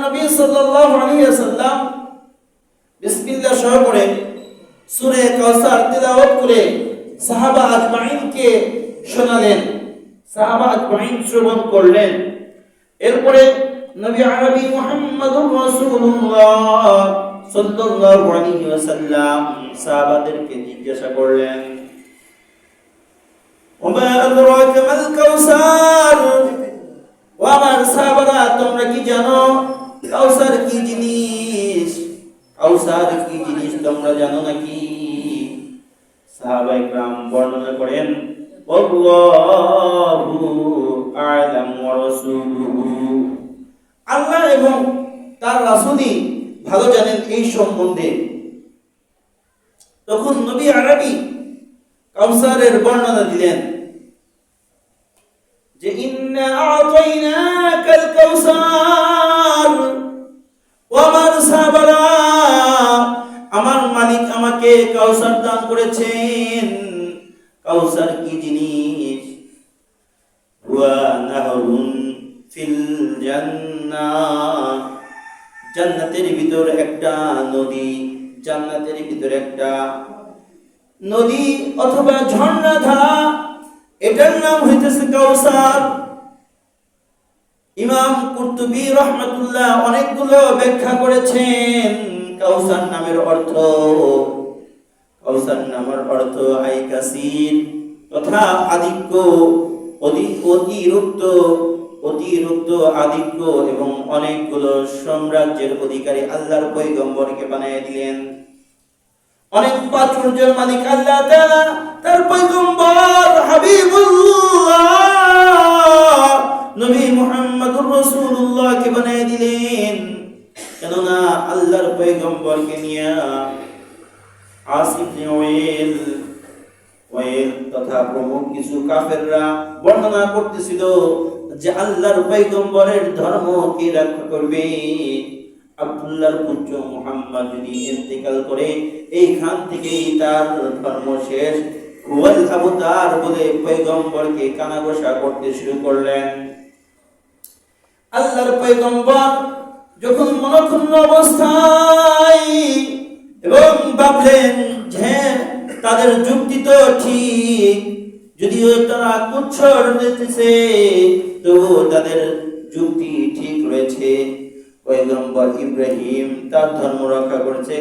নবী সাল্লাল্লাহু আলাইহি ওয়াসাল্লাম বিসমিল্লাহ সহ করে সূরা কাউসার তেলাওয়াত করে সাহাবা আজমাইনকে শোনালেন। সাহাবা আজমাইন শ্রবণ করলেন। এরপরে নবী আরবি মুহাম্মদুর রাসূলুল্লাহ সাল্লাল্লাহু আলাইহি ওয়াসাল্লাম সাহাবাদেরকে জিজ্ঞাসা করলেন, ওমা আদরাকা মাল কাউসার, ও আমার সাহাবারা তোমরা কি জানো কাউসার কি জিনিস? কাউসার কি জিনিস তোমরা জানো নাকি? সাহাবায়ে কেরাম বর্ণনা করেন, আল্লাহু আ'লাম ওয়া রাসূলুহু, আল্লাহ এবং তার রাসূলই ভালো জানেন এই সম্বন্ধে। তখন নবী আরবি কাউসারের বর্ণনা দিলেন যে ইন্না আ'তাইনাকাল কাউসার, ও আমার সাহাবারা আমার মালিক আমাকে কাউসার দান করেছেন। কাউসার কি জিনিস? ওয়া নাহরুন ফিল জান্নাহ, জান্নাতের ভিতর একটা নদী, জান্নাতের ভিতর একটা নদী অথবা ঝর্ণা ধারা, এটার নাম হইতেছে কাউসার। ইমাম কুরতুবী রাহমাতুল্লাহ অনেকগুলো ব্যাখ্যা করেছেন কাউসার নামের অর্থ। কাউসার নামের অর্থ আই কাসির, তথা আধিক্য, অতিরিক্ত আধিক্য এবং অনেকগুলো সাম্রাজ্যের অধিকারী আল্লাহর পয়গম্বরকে বানিয়ে দিলেন। অনেক প্রাচুর্যের মালিক আল্লাহ তাআলা তার পয়গম্বর হাবিবুল্লাহ নবী মুহাম্মদুর রাসূলুল্লাহকে বানিয়ে দিলেন। কেননা আল্লাহর পয়গম্বরকে নিয়ে আসিফ ওয়াইল তথা প্রমুখ কিছু কাফেররা বর্ণনা করতেছিল যে আল্লাহর পয়গম্বরের ধর্ম কে রক্ষা করবে? আব্দুল্লাহর পুত্র মুহাম্মদ যদি ইন্তেকাল করে এইখান থেকেই তার ধর্ম শেষ। হুয়াল আবতার বলে পয়গম্বরকে কানাঘোষা করতে শুরু করলেন। আল্লাহর পয়গম্বর যখন মনক্ষুণ্ণ অবস্থায় এবং ভাবলেন যে তাদের যুক্তি তো ঠিক, যদিও তারা কুচ্ছর দিতেছে তো তাদের যুক্তি ঠিক রয়েছে। পয়গম্বর ইব্রাহিম তার ধর্ম রক্ষা করেছে,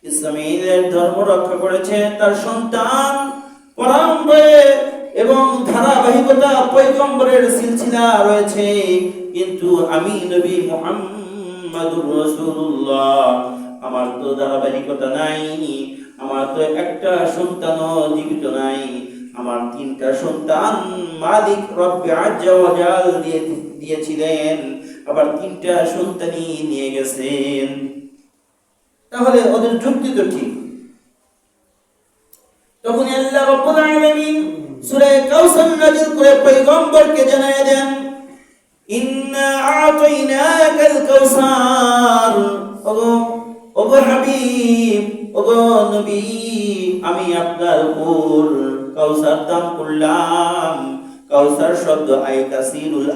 ইসমাঈলের ধর্ম রক্ষা করেছে তার সন্তান, পরম্পরায় এবং ধারাবাহিকতা পয়গম্বরের সিলসিলা রয়েছে। কিন্তু আমি নবী মুহাম্মদুর রাসূলুল্লাহ, আমার তো ধারাবাহিকতা নাই, আমার তো একটা সন্তানও জীবিত নাই। আমার তিনটা সন্তান মালিক রব্বে আজ্জা ওয়া জাল দিয়েছিলেন, আবার তিনটা সন্তানই নিয়ে গেছেন। তাহলে ওদের যুক্তি তো ঠিক। তখন আল্লাহ রাব্বুল আলামিন সূরা কাউসার নাযিল করে পয়গম্বরকে জানায় দেন, ইন্না আ'তাইনাকাল কাউসার, ওগো হাবিব, ওগো নবী, আমি আপনার উপর কাউসার দান করলাম। কাউসার শব্দ আই কাসিরুল